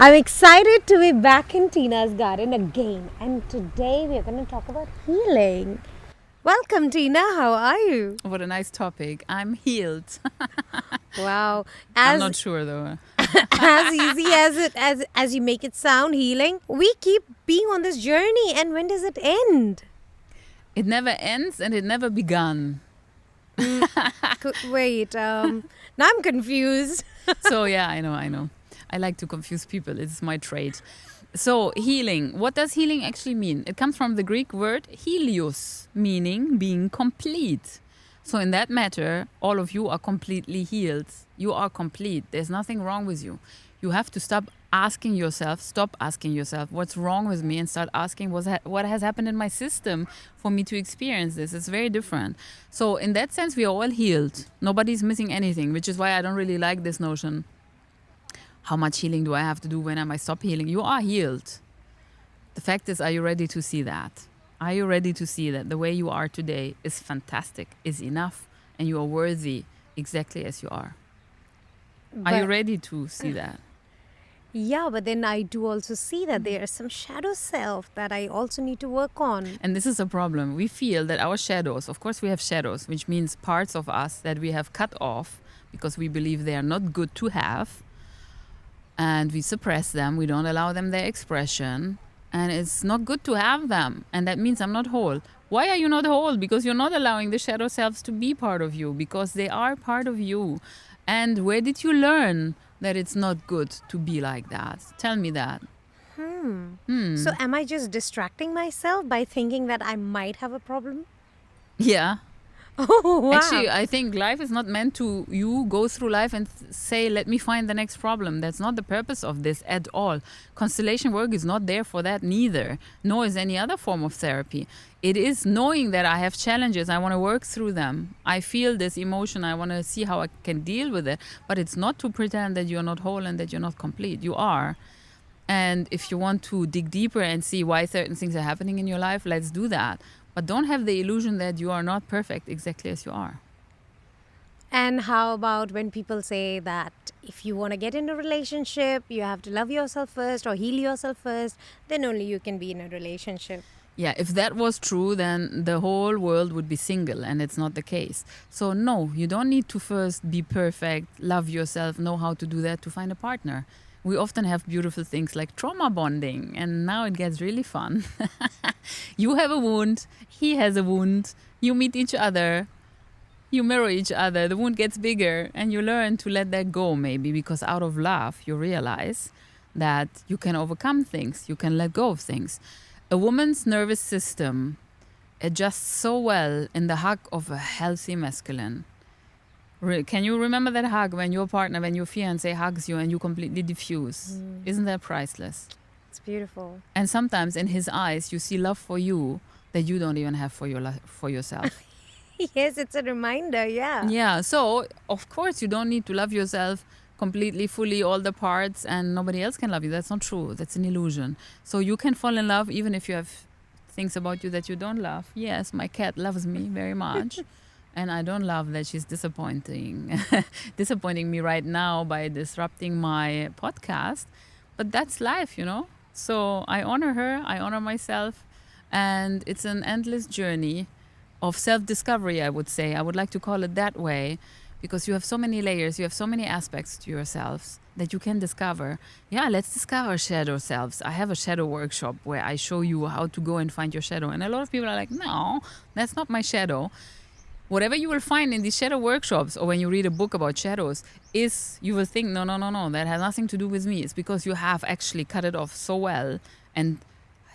I'm excited to be back in Tina's garden again, and today we are going to talk about healing. Welcome, Tina. How are you? What a nice topic. I'm healed. Wow, I'm as not sure though. as easy as as you make it sound, healing. We keep being on this journey, and when does it end? It never ends and it never begun. Wait, now I'm confused. So yeah, I know. I like to confuse people. It's my trait. So healing. What does healing actually mean? It comes from the Greek word helios, meaning being complete. So in that matter, all of you are completely healed. You are complete. There's nothing wrong with you. You have to stop asking yourself what's wrong with me and start asking what has happened in my system for me to experience this. It's very different. So in that sense, we are all healed. Nobody's missing anything, which is why I don't really like this notion. How much healing do I have to do? When am I stop healing? You are healed. The fact is, are you ready to see that? Are you ready to see that the way you are today is fantastic, is enough, and you are worthy exactly as you are? Are you But ready to see that? yeah, but then I do also see that there is some shadow self that I also need to work on. And this is a problem. We feel that our shadows, of course, we have shadows, which means parts of us that we have cut off because we believe they are not good to have. And we suppress them, we don't allow them their expression. And it's not good to have them. And that means I'm not whole. Why are you not whole? Because you're not allowing the shadow selves to be part of you, because they are part of you. And where did you learn that it's not good to be like that? Tell me that. So, am I just distracting myself by thinking that I might have a problem? Yeah. Oh, wow. Actually, I think life is not meant to you go through life and say, let me find the next problem. That's not the purpose of this at all. Constellation work is not there for that neither, nor is any other form of therapy. It is knowing that I have challenges, I want to work through them. I feel this emotion, I want to see how I can deal with it. But it's not to pretend that you're not whole and that you're not complete. You are. And if you want to dig deeper and see why certain things are happening in your life, let's do that. But don't have the illusion that you are not perfect exactly as you are. And how about when people say that if you want to get in a relationship, you have to love yourself first or heal yourself first, then only you can be in a relationship? Yeah, if that was true, then the whole world would be single, and it's not the case. So, no, you don't need to first be perfect, love yourself, know how to do that to find a partner. We often have beautiful things like trauma bonding, and now it gets really fun. You have a wound, he has a wound, you meet each other, you mirror each other, the wound gets bigger, and you learn to let that go, maybe because out of love, you realize that you can overcome things, you can let go of things. A woman's nervous system adjusts so well in the hug of a healthy masculine. Can you remember that hug when your partner, when your fiance hugs you and you completely diffuse? Isn't that priceless? It's beautiful. And sometimes in his eyes, you see love for you that you don't even have for yourself. Yes, it's a reminder. Yeah. Yeah, so of course you don't need to love yourself completely, fully, all the parts, and nobody else can love you. That's not true. That's an illusion. So you can fall in love even if you have things about you that you don't love. Yes, my cat loves me very much. And I don't love that she's disappointing me right now by disrupting my podcast. But that's life, you know? So I honor her, I honor myself, and it's an endless journey of self-discovery, I would say. I would like to call it that way, because you have so many layers, you have so many aspects to yourselves that you can discover. Yeah, let's discover shadow selves. I have a shadow workshop where I show you how to go and find your shadow. And a lot of people are like, no, that's not my shadow. Whatever you will find in these shadow workshops or when you read a book about shadows is, you will think, no, that has nothing to do with me. It's because you have actually cut it off so well and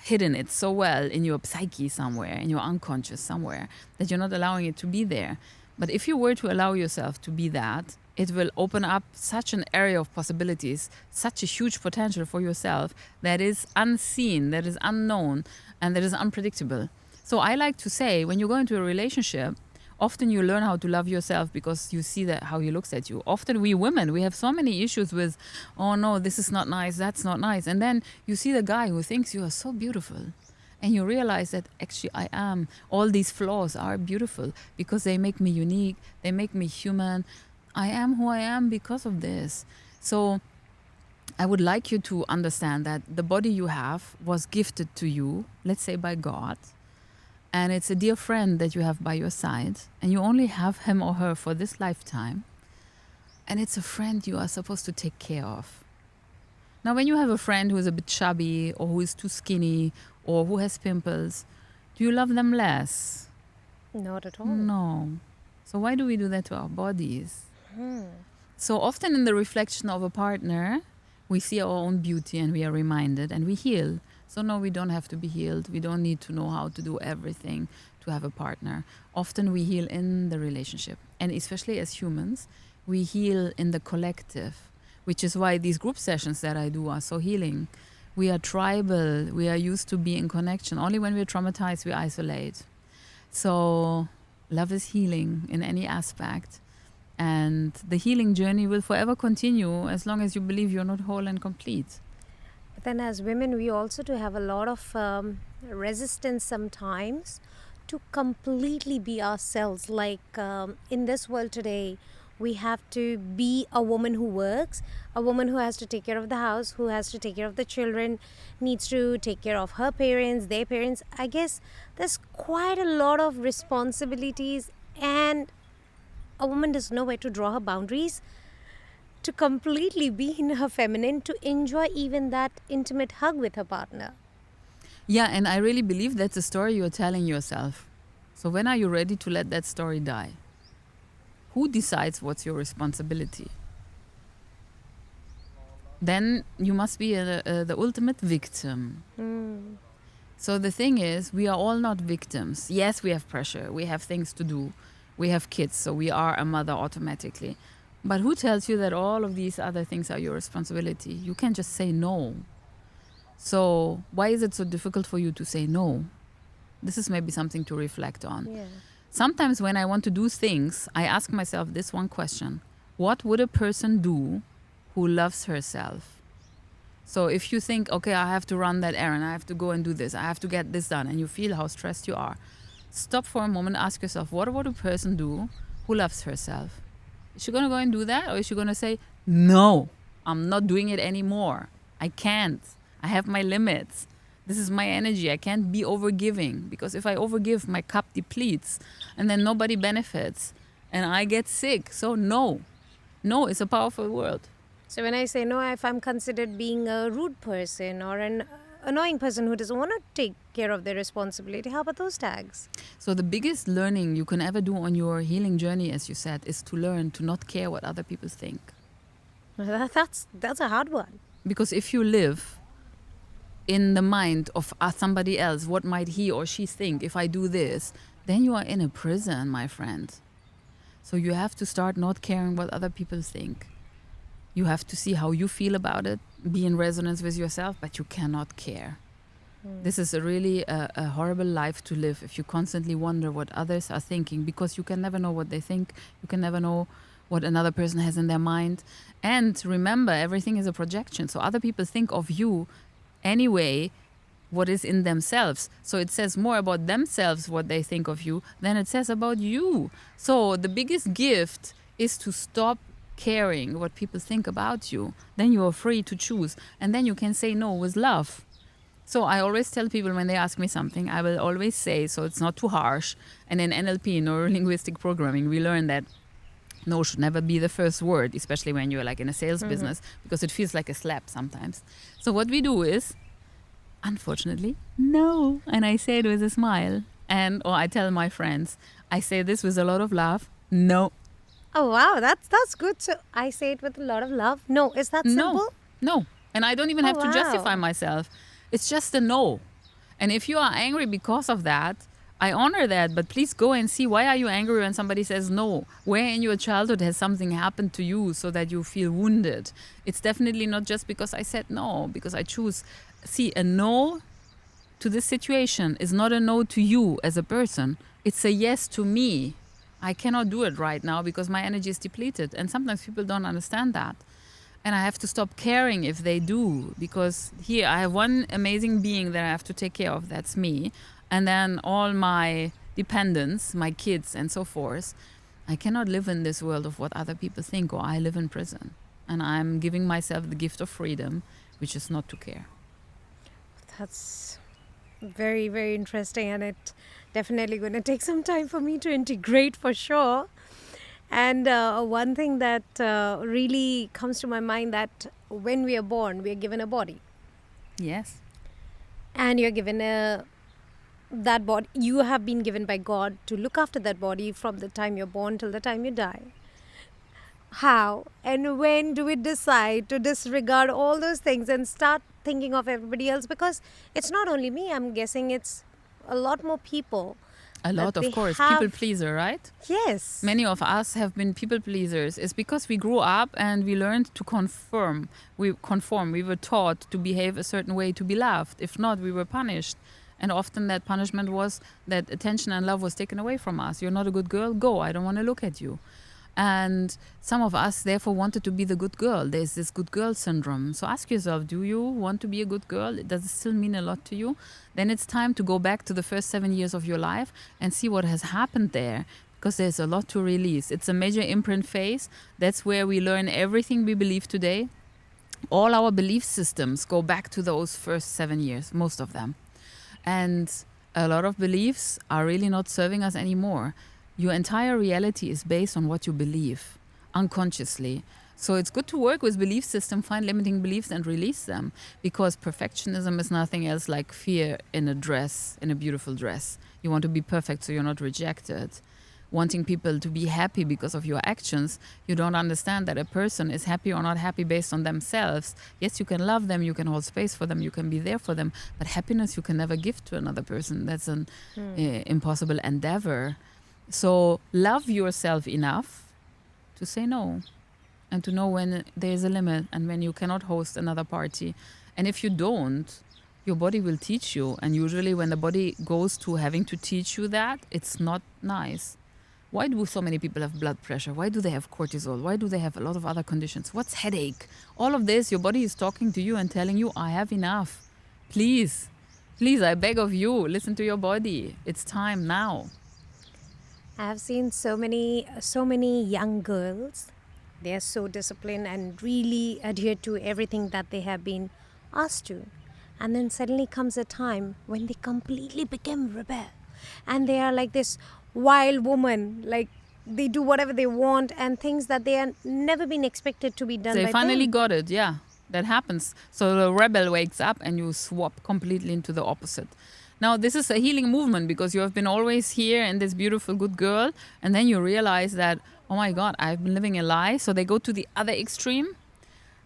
hidden it so well in your psyche somewhere, in your unconscious somewhere, that you're not allowing it to be there. But if you were to allow yourself to be that, it will open up such an area of possibilities, such a huge potential for yourself that is unseen, that is unknown, and that is unpredictable. So I like to say, when you go into a relationship, often you learn how to love yourself because you see that how he looks at you. Often we women, we have so many issues with, oh no, this is not nice, that's not nice. And then you see the guy who thinks you are so beautiful. And you realize that actually I am. All these flaws are beautiful because they make me unique. They make me human. I am who I am because of this. So I would like you to understand that the body you have was gifted to you, let's say by God, and it's a dear friend that you have by your side, and you only have him or her for this lifetime, and it's a friend you are supposed to take care of. Now, when you have a friend who is a bit chubby or who is too skinny or who has pimples, do you love them less? Not at all. No. So why do we do that to our bodies? So often in the reflection of a partner, we see our own beauty and we are reminded and we heal. So no, we don't have to be healed. We don't need to know how to do everything to have a partner. Often we heal in the relationship. And especially as humans, we heal in the collective, which is why these group sessions that I do are so healing. We are tribal. We are used to be in connection. Only when we're traumatized, we isolate. So love is healing in any aspect. And the healing journey will forever continue as long as you believe you're not whole and complete. But then as women, we also do have a lot of resistance sometimes to completely be ourselves. Like in this world today, we have to be a woman who works, a woman who has to take care of the house, who has to take care of the children, needs to take care of her parents, their parents. I guess there's quite a lot of responsibilities, and a woman doesn't know where to draw her boundaries to completely be in her feminine, to enjoy even that intimate hug with her partner. Yeah, and I really believe that's a story you're telling yourself. So when are you ready to let that story die? Who decides what's your responsibility? Then you must be the ultimate victim. So the thing is, we are all not victims. Yes, we have pressure. We have things to do. We have kids, so we are a mother automatically. But who tells you that all of these other things are your responsibility? You can't just say no. So why is it so difficult for you to say no? This is maybe something to reflect on. Yeah. Sometimes when I want to do things, I ask myself this one question. What would a person do who loves herself? So if you think, okay, I have to run that errand, I have to go and do this, I have to get this done, and you feel how stressed you are, stop for a moment, ask yourself, what would a person do who loves herself? Is she going to go and do that? Or is she going to say, no, I'm not doing it anymore. I can't. I have my limits. This is my energy. I can't be overgiving, because if I overgive, my cup depletes and then nobody benefits and I get sick. So no, it's a powerful word. So when I say no, if I'm considered being a rude person or an annoying person who doesn't want to take care of their responsibility, how about those tags? So the biggest learning you can ever do on your healing journey, as you said, is to learn to not care what other people think. That's a hard one. Because if you live in the mind of somebody else, what might he or she think if I do this, then you are in a prison, my friend. So you have to start not caring what other people think. You have to see how you feel about it, be in resonance with yourself, but you cannot care. This is a horrible life to live if you constantly wonder what others are thinking, because you can never know what they think. You can never know what another person has in their mind. And remember, everything is a projection. So other people think of you anyway what is in themselves. So it says more about themselves what they think of you than it says about you. So the biggest gift is to stop caring what people think about you. Then you are free to choose, and then you can say no with love. So I always tell people when they ask me something, I will always say, so it's not too harsh. And in NLP, neuro-linguistic programming, we learn that no should never be the first word, especially when you're like in a sales business, because it feels like a slap sometimes. So what we do is, unfortunately, no. And I say it with a smile. Or I tell my friends, I say this with a lot of love, no. Oh wow, that's good. So I say it with a lot of love. No, is that simple? No. And I don't even have to wow. justify myself. It's just a no. And if you are angry because of that, I honor that, but please go and see, why are you angry when somebody says no? Where in your childhood has something happened to you so that you feel wounded? It's definitely not just because I said no, because I choose. See, a no to this situation is not a no to you as a person. It's a yes to me. I cannot do it right now because my energy is depleted. And sometimes people don't understand that. And I have to stop caring if they do, because here I have one amazing being that I have to take care of. That's me. And then all my dependents, my kids and so forth. I cannot live in this world of what other people think, or I live in prison. and I'm giving myself the gift of freedom, which is not to care. That's very, very interesting, and it definitely going to take some time for me to integrate for sure. And one thing that really comes to my mind, that when we are born, we are given a body, Yes. and you're given a that body. You have been given by God to look after that body from the time you're born till the time you die. How and when do we decide to disregard all those things and start thinking of everybody else? Because it's not only me, I'm guessing it's a lot more people A that lot, they of course. have. People pleaser, right? Yes. Many of us have been people pleasers. It's because we grew up and we learned to conform. We were taught to behave a certain way to be loved. If not, we were punished. And often that punishment was that attention and love was taken away from us. You're not a good girl, go. I don't want to look at you. And some of us therefore wanted to be the good girl. There's this good girl syndrome. So ask yourself, do you want to be a good girl? Does it still mean a lot to you? Then it's time to go back to the first 7 years of your life and see what has happened there, because there's a lot to release. It's a major imprint phase. That's where we learn everything we believe today. All our belief systems go back to those first 7 years, most of them. And a lot of beliefs are really not serving us anymore. Your entire reality is based on what you believe unconsciously. So it's good to work with belief system, find limiting beliefs and release them, because perfectionism is nothing else like fear in a dress, in a beautiful dress. You want to be perfect so you're not rejected. Wanting people to be happy because of your actions, you don't understand that a person is happy or not happy based on themselves. Yes, you can love them, you can hold space for them, you can be there for them, but happiness you can never give to another person. That's an impossible endeavor. So love yourself enough to say no, and to know when there is a limit and when you cannot host another party. And if you don't, your body will teach you. And usually when the body goes to having to teach you that, it's not nice. Why do so many people have blood pressure? Why do they have cortisol? Why do they have a lot of other conditions? What's headache? All of this, your body is talking to you and telling you, I have enough. Please, please, I beg of you, listen to your body. It's time now. I've seen so many young girls. They are so disciplined and really adhere to everything that they have been asked to. And then suddenly comes a time when they completely become rebel. And they are like this wild woman, like they do whatever they want and things that they are never been expected to be done They by finally them. got it, yeah. That happens. So the rebel wakes up and you swap completely into the opposite. Now, this is a healing movement because you have been always here and this beautiful good girl, and then you realize that, oh my God, I've been living a lie. So they go to the other extreme.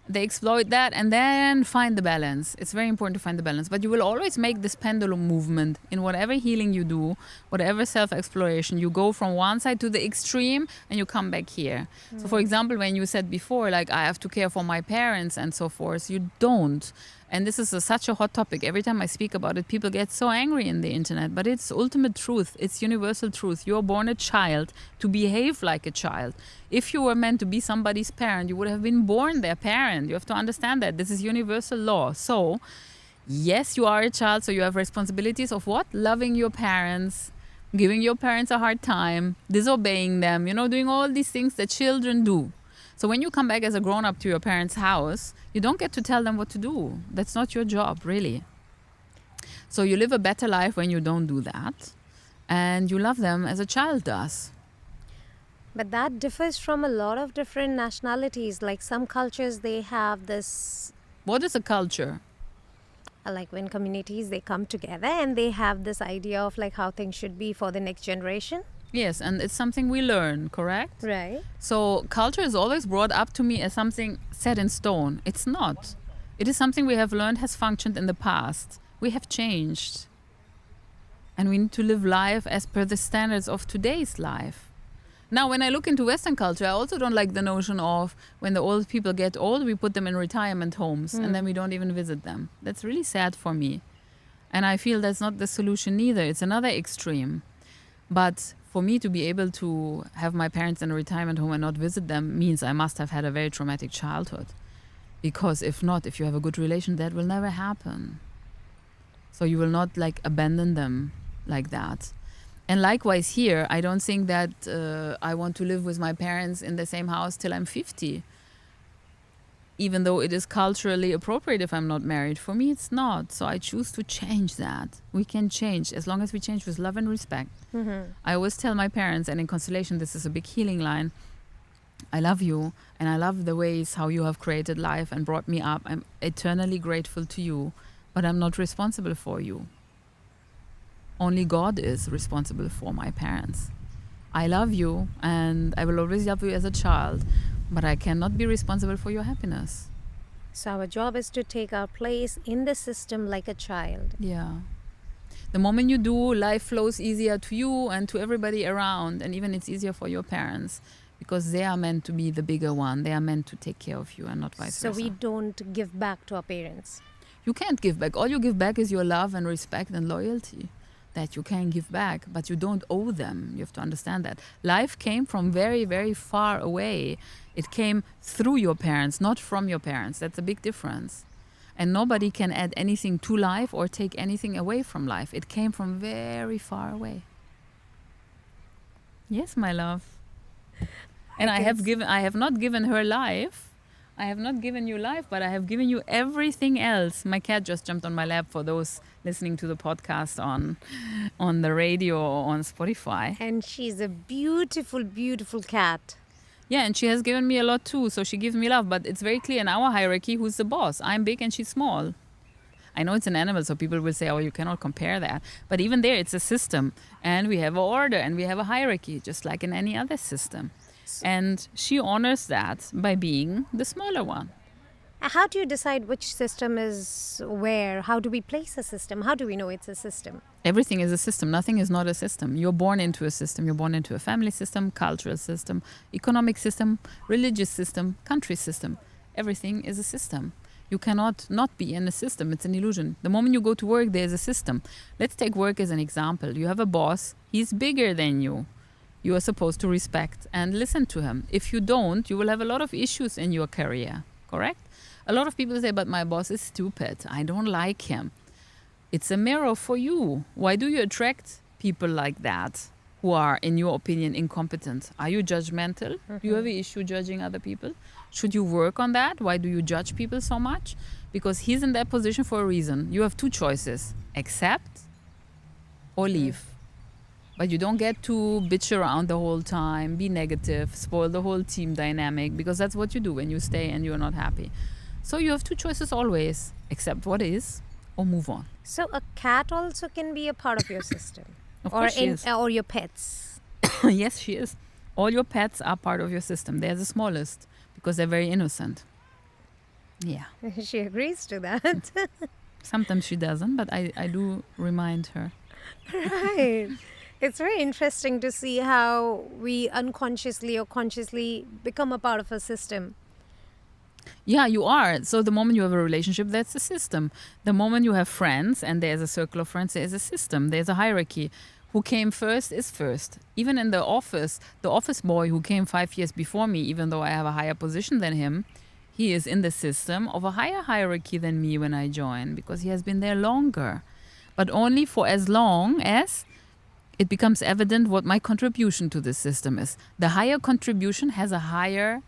They exploit that and then find the balance. It's very important to find the balance. But you will always make this pendulum movement in whatever healing you do, whatever self-exploration. You go from one side to the extreme and you come back here. So, for example, when you said before, like, I have to care for my parents and so forth, you don't. And this is such a hot topic. Every time I speak about it, people get so angry in the internet. But it's ultimate truth. It's universal truth. You're born a child to behave like a child. If you were meant to be somebody's parent, you would have been born their parent. You have to understand that. This is universal law. So, yes, you are a child, so you have responsibilities of what? Loving your parents, giving your parents a hard time, disobeying them, doing all these things that children do. So when you come back as a grown-up to your parents' house, you don't get to tell them what to do. That's not your job, really. So you live a better life when you don't do that. And you love them as a child does. But that differs from a lot of different nationalities. Like some cultures, they have this, What is a culture? like when communities, they come together and they have this idea of like how things should be for the next generation. Yes, and it's something we learn, correct? Right. So culture is always brought up to me as something set in stone. It's not. It is something we have learned has functioned in the past. We have changed. And we need to live life as per the standards of today's life. Now, when I look into Western culture, I also don't like the notion of when the old people get old, we put them in retirement homes and then we don't even visit them. That's really sad for me. And I feel that's not the solution either. It's another extreme. But for me to be able to have my parents in a retirement home and not visit them means I must have had a very traumatic childhood. Because if not, if you have a good relation, that will never happen. So you will not like abandon them like that. And likewise here, I don't think that I want to live with my parents in the same house till I'm 50. even though it is culturally appropriate if I'm not married. For me, it's not. So I choose to change that. We can change as long as we change with love and respect. I always tell my parents, and in Constellation, this is a big healing line. I love you, and I love the ways how you have created life and brought me up. I'm eternally grateful to you, but I'm not responsible for you. Only God is responsible for my parents. I love you, and I will always love you as a child, but I cannot be responsible for your happiness. So our job is to take our place in the system like a child. Yeah. The moment you do, life flows easier to you and to everybody around, and even it's easier for your parents because they are meant to be the bigger one. They are meant to take care of you and not vice So versa. we don't give back to our parents. You can't give back. All you give back is your love and respect and loyalty that you can give back, but you don't owe them. You have to understand that. Life came from very, very far away. It came through your parents, not from your parents. That's a big difference. And nobody can add anything to life or take anything away from life. It came from very far away. Yes, my love. And I have not given her life. I have not given you life, but I have given you everything else. My cat just jumped on my lap for those listening to the podcast on the radio or on Spotify. And she's a beautiful, beautiful cat. Yeah, and she has given me a lot too, so she gives me love. But it's very clear in our hierarchy who's the boss. I'm big and she's small. I know it's an animal, so people will say, oh, you cannot compare that. But even there, it's a system. And we have an order and we have a hierarchy, just like in any other system. And she honors that by being the smaller one. How do you decide which system is where? How do we place a system? How do we know it's a system? Everything is a system. Nothing is not a system. You're born into a system. You're born into a family system, cultural system, economic system, religious system, country system. Everything is a system. You cannot not be in a system. It's an illusion. The moment you go to work, there's a system. Let's take work as an example. You have a boss. He's bigger than you. You are supposed to respect and listen to him. If you don't, you will have a lot of issues in your career, correct? A lot of people say, but my boss is stupid. I don't like him. It's a mirror for you. Why do you attract people like that who are, in your opinion, incompetent? Are you judgmental? Do you have an issue judging other people? Should you work on that? Why do you judge people so much? Because he's in that position for a reason. You have two choices: accept or leave. But you don't get to bitch around the whole time, be negative, spoil the whole team dynamic, because that's what you do when you stay and you're not happy. So you have two choices always: accept what is or move on. So a cat also can be a part of your system. Of course she is. Or your pets. Yes, she is. All your pets are part of your system. They're the smallest because they're very innocent. Yeah. She agrees to that. Sometimes she doesn't, but I do remind her. Right. It's very interesting to see how we unconsciously or consciously become a part of a system. Yeah, you are. So the moment you have a relationship, that's a system. The moment you have friends and there's a circle of friends, there's a system. There's a hierarchy. Who came first is first. Even in the office boy who came 5 years before me, even though I have a higher position than him, he is in the system of a higher hierarchy than me when I join because he has been there longer. But only for as long as it becomes evident what my contribution to this system is. The higher contribution has a higher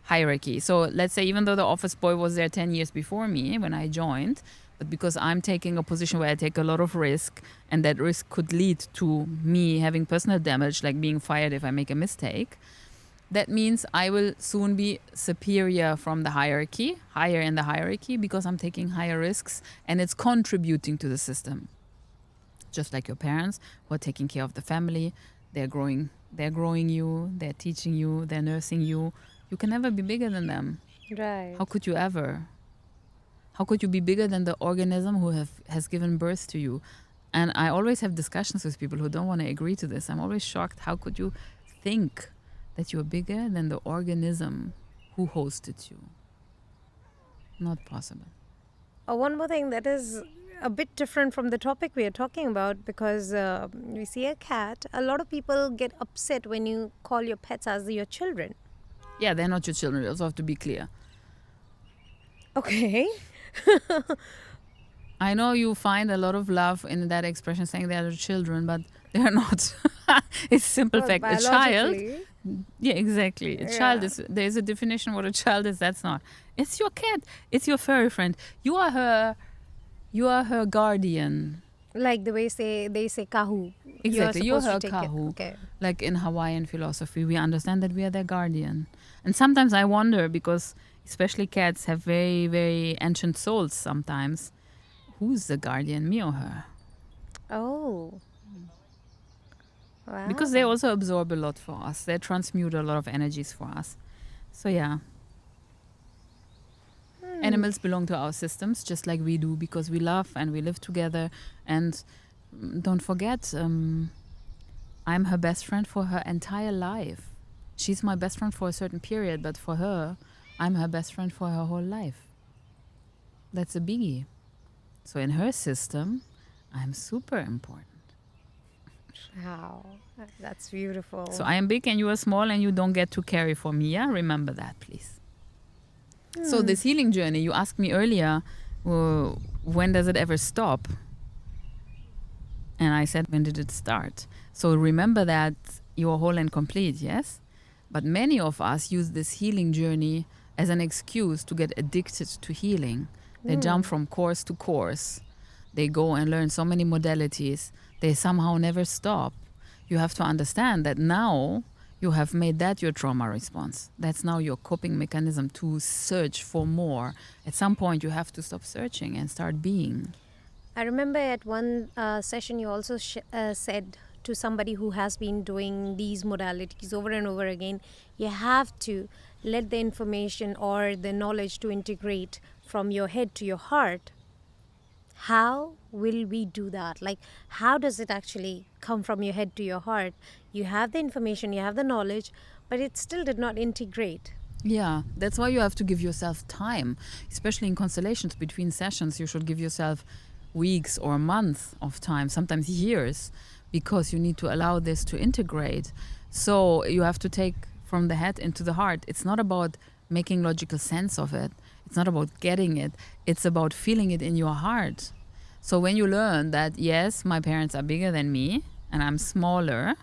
hierarchy. So let's say even though the office boy was there 10 years before me when I joined, but because I'm taking a position where I take a lot of risk and that risk could lead to me having personal damage, like being fired if I make a mistake, that means I will soon be superior from the hierarchy, higher in the hierarchy, because I'm taking higher risks and it's contributing to the system. Just like your parents who are taking care of the family, they're growing you, they're teaching you, they're nursing you. You can never be bigger than them. Right. How could you ever? How could you be bigger than the organism who has given birth to you? And I always have discussions with people who don't want to agree to this. I'm always shocked. How could you think that you're bigger than the organism who hosted you? Not possible. One more thing that is a bit different from the topic we are talking about, because we see a cat. A lot of people get upset when you call your pets as your children. Yeah, they're not your children. You also have to be clear. Okay. I know you find a lot of love in that expression, saying they are your children, but They're not. It's simple Well, fact. A child, biologically, yeah, exactly. A child yeah. is, there's a definition what a child is. That's not. It's your cat. It's your furry friend. You are her guardian. Like the way they say kahu. You're Exactly. You're supposed to her take it. kahu. Okay. Like in Hawaiian philosophy, we understand that we are their guardian. And sometimes I wonder, because especially cats have very, very ancient souls sometimes. Who's the guardian, me or her? Oh. Because they Wow. also absorb a lot for us. They transmute a lot of energies for us. So yeah, animals belong to our systems just like we do, because we love and we live together. And don't forget, I'm her best friend for her entire life. She's my best friend for a certain period, but for her, I'm her best friend for her whole life. That's a biggie. So in her system, I'm super important. Wow. That's beautiful. So I am big and you are small, and you don't get to carry for me. Yeah, remember that, please. So this healing journey, you asked me earlier, when does it ever stop? And I said, when did it start? So remember that you are whole and complete, yes? But many of us use this healing journey as an excuse to get addicted to healing. They jump from course to course. They go and learn so many modalities. They somehow never stop. You have to understand that now you have made that your trauma response. That's now your coping mechanism to search for more. At some point, you have to stop searching and start being. I remember at one session you also said to somebody who has been doing these modalities over and over again, you have to let the information or the knowledge to integrate from your head to your heart. How will we do that? Like, how does it actually come from your head to your heart? You have the information, you have the knowledge, but it still did not integrate. Yeah, that's why you have to give yourself time, especially in constellations between sessions. You should give yourself weeks or months of time, sometimes years, because you need to allow this to integrate. So you have to take from the head into the heart. It's not about making logical sense of it. It's not about getting it. It's about feeling it in your heart. So when you learn that, yes, my parents are bigger than me and I'm smaller,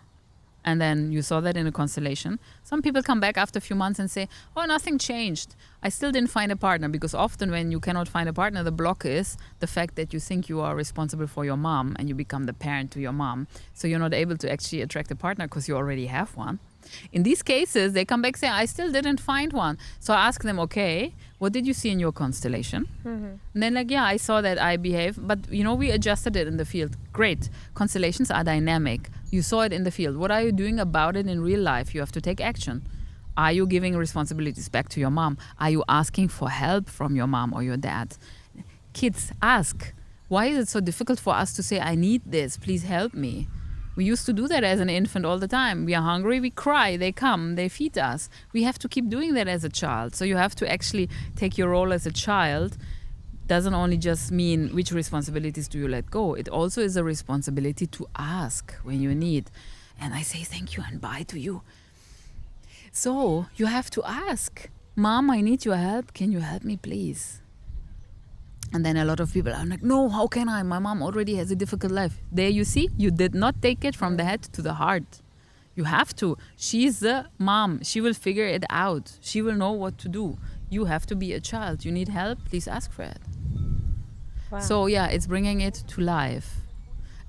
and then you saw that in a constellation, some people come back after a few months and say, oh, nothing changed. I still didn't find a partner. Because often when you cannot find a partner, the block is the fact that you think you are responsible for your mom and you become the parent to your mom. So you're not able to actually attract a partner because you already have one. In these cases, they come back saying, I still didn't find one. So I ask them, okay, what did you see in your constellation? And then like, yeah, I saw that I behave, but we adjusted it in the field. Great. Constellations are dynamic. You saw it in the field. What are you doing about it in real life? You have to take action. Are you giving responsibilities back to your mom? Are you asking for help from your mom or your dad? Kids, ask. Why is it so difficult for us to say, I need this, please help me? We used to do that as an infant all the time. We are hungry, we cry, they come, they feed us. We have to keep doing that as a child. So you have to actually take your role as a child. Doesn't only just mean which responsibilities do you let go. It also is a responsibility to ask when you need. And I say thank you and bye to you. So you have to ask, Mom, I need your help. Can you help me, please? And then a lot of people are like, no, how can I? My mom already has a difficult life. There you see, you did not take it from the head to the heart. You have to. She's the mom. She will figure it out. She will know what to do. You have to be a child. You need help, please ask for it. Wow. So yeah, it's bringing it to life.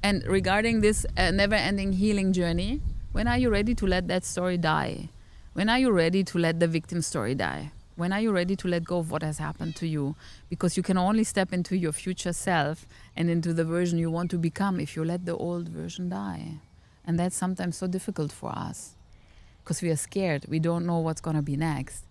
And regarding this never-ending healing journey, when are you ready to let that story die? When are you ready to let the victim story die? When are you ready to let go of what has happened to you? Because you can only step into your future self and into the version you want to become if you let the old version die. And that's sometimes so difficult for us because we are scared. We don't know what's going to be next.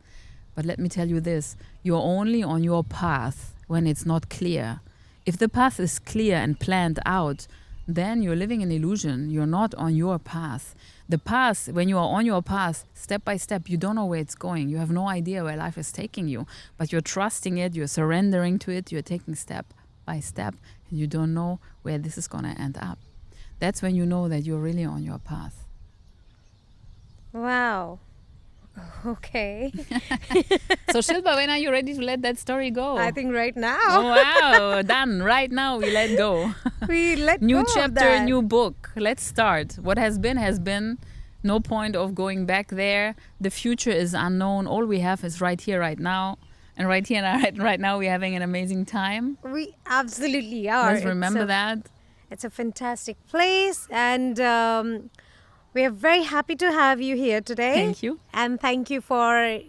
But let me tell you this, you're only on your path when it's not clear. If the path is clear and planned out, then you're living an illusion. You're not on your path. The path, when you are on your path, step by step, you don't know where it's going. You have no idea where life is taking you, but you're trusting it, you're surrendering to it, you're taking step by step, and you don't know where this is going to end up. That's when you know that you're really on your path. Wow. Okay. So Shilpa, when are you ready to let that story go? I think right now Oh wow, done. Right now we let go. we let New go of chapter, that. new book. Let's start. What has been has been. No point of going back there. The future is unknown. All we have is right here, right now. And right here and right now we're having an amazing time. We absolutely are. Let's remember that. It's a fantastic place, and we are very happy to have you here today. Thank you. And thank you for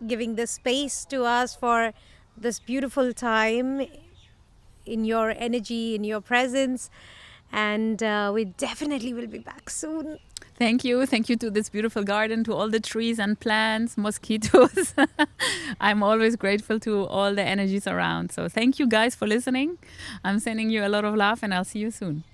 giving the space to us for this beautiful time in your energy, in your presence. And we definitely will be back soon. Thank you. Thank you to this beautiful garden, to all the trees and plants, mosquitoes. I'm always grateful to all the energies around. So thank you guys for listening. I'm sending you a lot of love and I'll see you soon.